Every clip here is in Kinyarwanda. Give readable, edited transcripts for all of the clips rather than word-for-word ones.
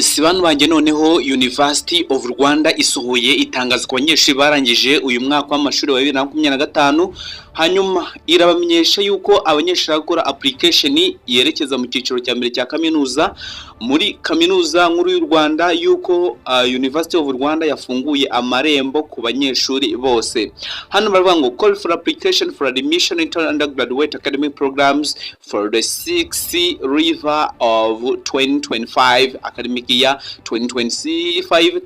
Sibanu banjye noneho University of Rwanda isohoye itangazo ku banyeshuri barangije uyu mwaka w'amashuri wa 2025 hanyuma irabamenyesha yuko abanyeshuri bakora application yerekeza mu cyiciro cya mbere cya kaminuza muri kaminuza nkuru y'u Rwanda yuko University of Rwanda yafunguye amarembo ku banyeshuri bose. Hano baravuga ngo call for application for admission into undergraduate academic programs for the 6th river of 2025 academic year 2025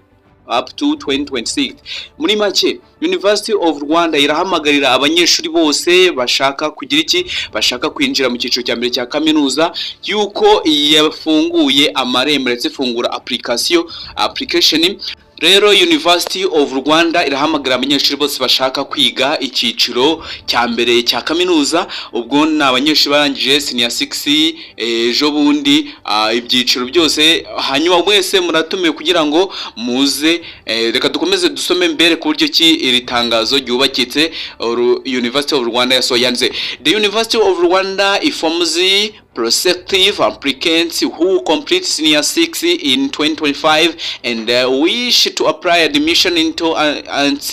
up to 2026. Muri make University of Rwanda irahamagarira abanyeshuri bose bashaka kugira iki, bashaka kwinjira mu cyiciro cya mbere cya kaminuza yuko yafunguye amarembo ndetse fungura application. Rero University of Rwanda irahamagara abanyeshuri bose bashaka kwiga icyiciro cya mbere cya kaminuza, ubwo ni abanyeshuri barangije senior 6 ejo bundi ibyiciro byose. Hanyuma mwese muratumiwe kugira ngo muze. Reka dukomeze dusome mbere ku buryo ki iri tangazo ryubakitse University of Rwanda yasoyanze. The University of Rwanda informs prospective applicants who complete senior 6 in 2025 and wish to apply admission into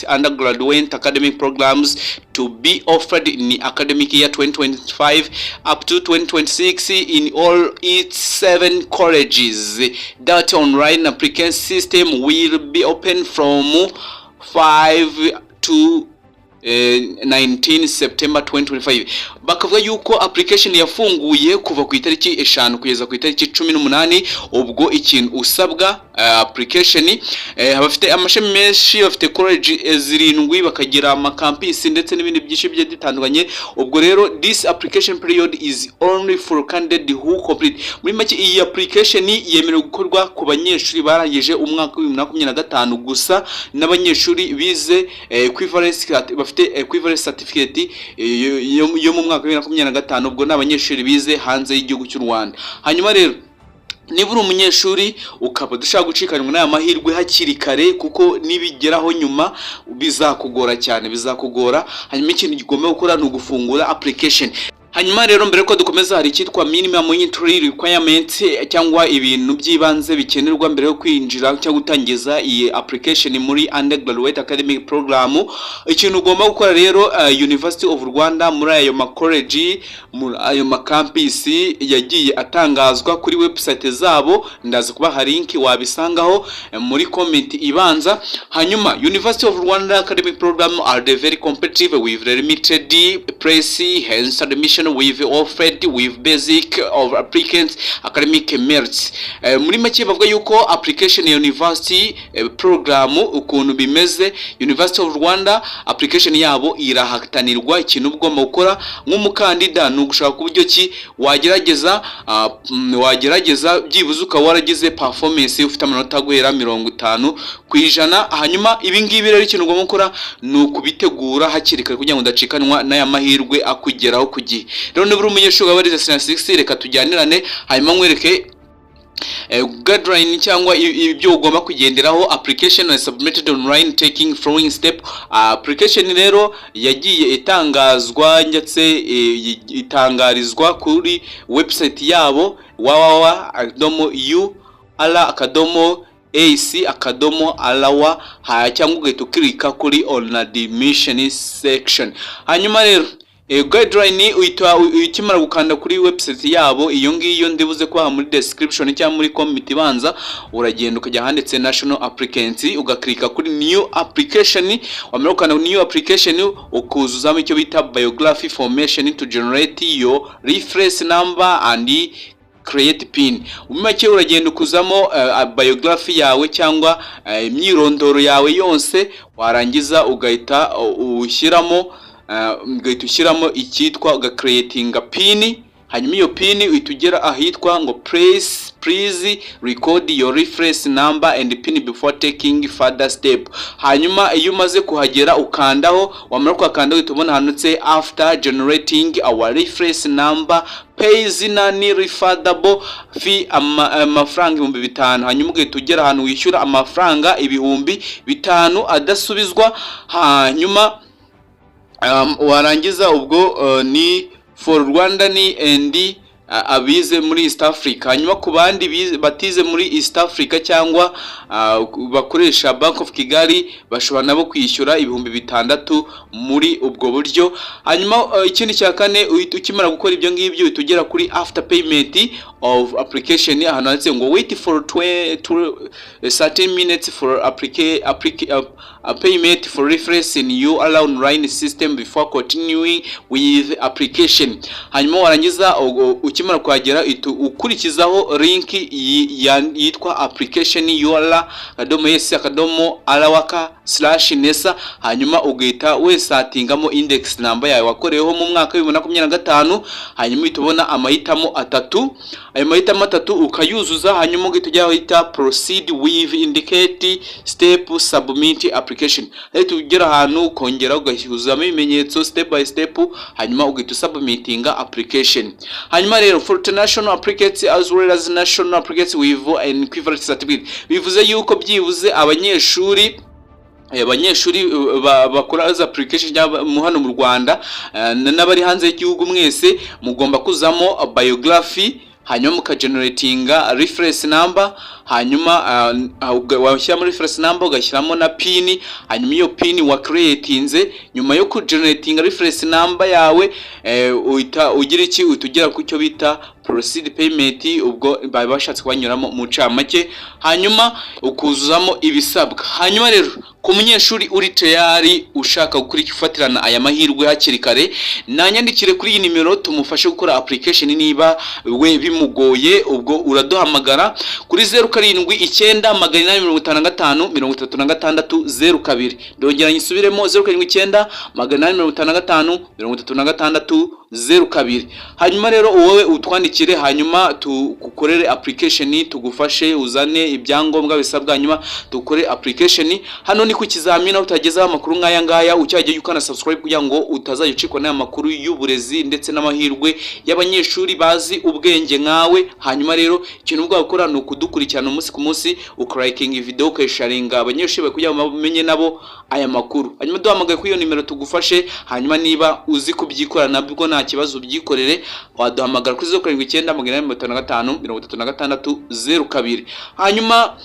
undergraduate academic programs to be offered in the academic year 2025 up to 2026 in all its 7 colleges. That online application system will be open from 5 to 19 September 2025. Bakavuga yuko application yafunguye kuva ku itariki 5 kugeza ku itariki 18. Ubwo ikintu usabwa application abafite amashami menshi, bafite college 7 bakagira ama campus ndetse n'ibindi byinshi bye bitandukanye. Ubwo rero this application period is only for candidate who complete. Muri make iyi application yemerewe gukorwa ku banyeshuri barangije umwaka wa 2025 gusa n'abanyeshuri bize equivalence equivalence certificate yo mu mwaka wa 2025. Ubwo n'abanyeshuri bize hanze y'igihugu cy'u Rwanda. Hanyuma rero niba uri umunyeshuri ukaba dushaka gucikanwa n'aya mahirwe hakiri kare, kuko nibigeraho nyuma bizakugora cyane, bizakugora. Hanyuma ikintu gigomba gukora ni ugufungura application. Hanyuma rero mbere ko dukomeza hari cyitwa minimum entry requirement cyangwa ibintu by'ibanze bikenerwa mbere yo kwinjira cyangwa gutangiza iyi application muri undergraduate academic program. Ikintu ugomba gukora rero University of Rwanda muri ayo ma college, muri ayo ma campus yagiye atangazwa kuri website zabo, ndaza kubaha link wabisangaho muri comment ibanza. Hanyuma University of Rwanda academic program are very competitive with limited place, hence admission with offered with basic of applicants academic merits. Muri make bavuga yuko application ya university program ukuntu bimeze, University of Rwanda application yabo irahatanirwa. Ikintu ugomba gukora nk'umukandida ni ugushaka uburyo ki wagerageza byibuze ukaba waragize performance ufite amanota guhera 50%. Hanyuma ibi ngibi rero ikintu ugomba gukora ni ukubitegura hakiri kare kugira ngo udacikanwa n'aya mahirwe akugeraho ku gihe. Rero niba uri umunyeshuri wabarize senior 6 reka tujyanirane hanyuma nkwereke guideline cyangwa ibyo ugomba kugenderaho. Application is submitted online taking following step. Application rero yagiye itangazwa ndetse itangarizwa kuri website yabo www.ur.ac.rw cyangwa ugahita ukirika kuri on admission section. Hanyuma rero guideline ukimara gukanda kuri website yabo iyo ngiyo ndibuze kwa muri description cyangwa muri comment ibanza, uragenda ukajya handitse national applicants ugaklika kuri new application. Wamara ukanda new application ukuzuzamo icyo bita biography formation to generate your reference number and create pin. Umake uragenda ukuzamo biography yawe cyangwa imyirondoro yawe yose, warangiza ugahita ushyiramo icyitwa creating a pin. Hanyuma iyo pin itugera ahitwa ngo please record your reference number and pin before taking further step. Hanyuma iyo umaze kuhagera ukandaho, wamara kukandaho tubona handitse after generating our reference number pays nani refundable fee amafaranga 5,000. Hanyuma ugahita ugera ahantu wishyura amafaranga 5,000 adasubizwa. Hanyuma warangiza ubwo ni for Rwanda ni and abize muri East Africa. Hanyuma ku bandi batize muri East Africa cyangwa bakoresha Bank of Kigali bashobora nabo kwishyura ibihumbi 6 muri ubwo buryo. Hanyuma ikindi cya kane ukimara gukora ibyo ngibyo utugera kuri after payment of application, ahantu handitse ngo wait for 13 minutes for a payment for reference in your online system before continuing with application. Hanyuma warangiza ukimara kwagera ukurikizaho link yitwa application url.yes.alawaka/nesa, hanyuma ugahita wesatingamo index number yawe wakoreyeho mu mwaka wa 2025. hanyuma itubona amahitamo 3, ayo mahitamo 3 ukayuzuza, hanyuma ugahita ujyaho hita proceed with indicate step submit application. Tugera ahantu kongera ugashyuzamo ibimenyetso step by step, hanyuma ugahita submitinga application. Hanyuma rero for international applicants as well as national applicants with an equivalent certificate, bivuze yuko byibuze abanyeshuri bakora as application mu hano mu Rwanda n'abari hanze y'igihugu mwese mugomba kuzamo biography, hanyuma mukageneratinga reference number, hanyuma washyiramo reference number ugashyiramo na pin, hanyuma iyo pin wa creatinze nyuma yo kugeneratinga reference number yawe ugira iki utugera ku cyo bita proceed payment. ubwo bashatse kubanyuramo mu camake, hanyuma ukuzuzamo ibisabwa. Hanyuma rero ku munyeshuri uri tayari ushaka gufatirana aya mahirwe hakiri kare, nanyandikire kuri iyi nimero tumufashe gukora application. niba we bimugoye ubwo uraduhamagara kuri 0798553602. ndongera nyisubiremo 0798553602. hanyuma rero wowe utwandikire, hanyuma tugukorere application, tugufashe uzane ibyangombwa bisabwa, hanyuma tukore application. Hano ni ku kizamini aho utagezaho amakuru nk'aya ngaya, ucyajye ukana subscribe kugira ngo utazayicikwa n'aya makuru y'uburezi ndetse n'amahirwe y'abanyeshuri bazi ubwenge nkawe. hanyuma rero ikintu ubwo gukora ni ukudukurikirana umunsi ku munsi, uklikinga video ukayisharinga abanyeshuri kugira ngo bamenye nabo aya makuru. hanyuma duhamagaye kuri iyo nimero tugufashe, hanyuma niba uzi kubyikora nabwo nta kibazo ubyikorere, waduhamagara kuri 0798553602. hanyuma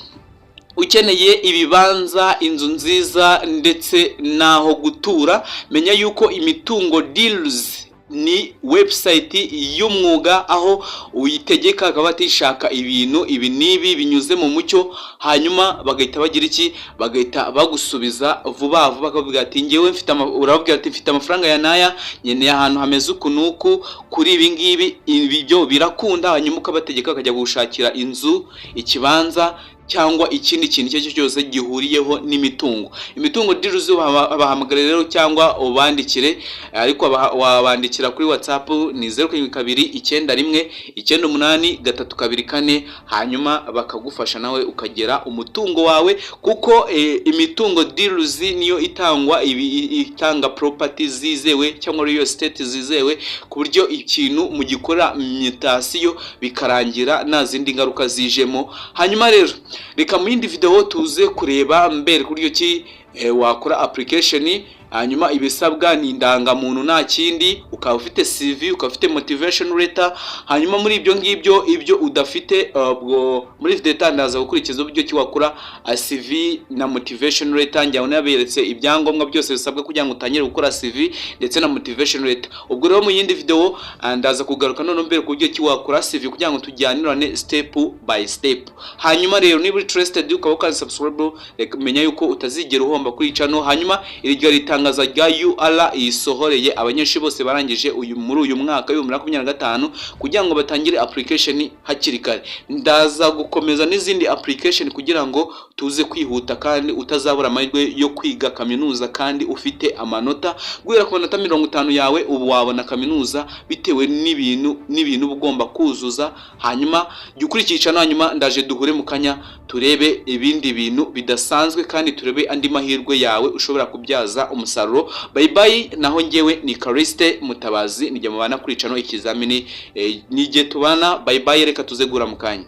ukeneye ibibanza, inzu nziza ndetse naho gutura, menya yuko Imitungo Deals ni website y'umwuga aho uyitegeka akaba atishaka ibintu ibi nibi binyuze mu mucyo, hanyuma bagahita bagira iki, bagahita bagusubiza vuba vuba, bakavuga ati ngewe urababwira ati mfite amafaranga ya naya, nyeneye ahantu hameze ukunuku kuri ibi ngibi, ibyo birakunda. hanyuma ukabategeka akajya gushakira inzu, ikibanza cyangwa ikindi kintu cyo cyose gihuriyeho n'imitungo. Imitungo Deals abahamagara rero cyangwa ubandikire, ariko wabandikira kuri WhatsApp ni 0729198324, hanyuma bakagufasha nawe ukagera umutungo wawe, kuko Imitungo Deals niyo itanga property zizewe cyangwa real estate zizewe, ku buryo ikintu mugikora mutation bikarangira nta zindi ngaruka zijemo. hanyuma rero reka mu yindi video tuze kureba mbere kuri ki wakora application. hanyuma ibisabwa ni indangamuntu nta kindi, ukaba ufite CV, ukaba ufite motivation letter. hanyuma muri ibyo ngibyo ibyo udafite ubwo muri video tandaza gukurikiza uburyo ki wakora CV na motivation letter. njyaho naberetse ibyangombwa byose bisabwa kugira ngo utangire gukora CV ndetse na motivation letter. ubwo rero mu yindi video ndaza kugaruka none mbere ku buryo ki wakora CV kugira ngo tujyanirane step by step. hanyuma rero niba interested ukaba ukanda subscribe, menya yuko utazigera uhomba kuri channel. hanyuma iryo itangaza rya UR isohoreye abanyeshuri bose barangije muri uyu mwaka wa 2025 kugira ngo batangire application hakiri kare. ndaza gukomeza n'izindi application kugira ngo tuze kwihuta kandi utazabura amahirwe yo kwiga kaminuza kandi ufite amanota. guhera ku manota 50 yawe ubu wabona kaminuza bitewe n'ibintu ugomba kuzuza. hanyuma jya hanyuma ndaje duhure mu kanya turebe ibindi bintu bidasanzwe kandi turebe andi mahirwe yawe ushobora kubyaza umusaruro. Bye bye, naho ngewe ni Kariste Mutabazi, nijya mubana kuri channel ikizamini nige tubana. Bye bye, reka tuze gura mu kanya.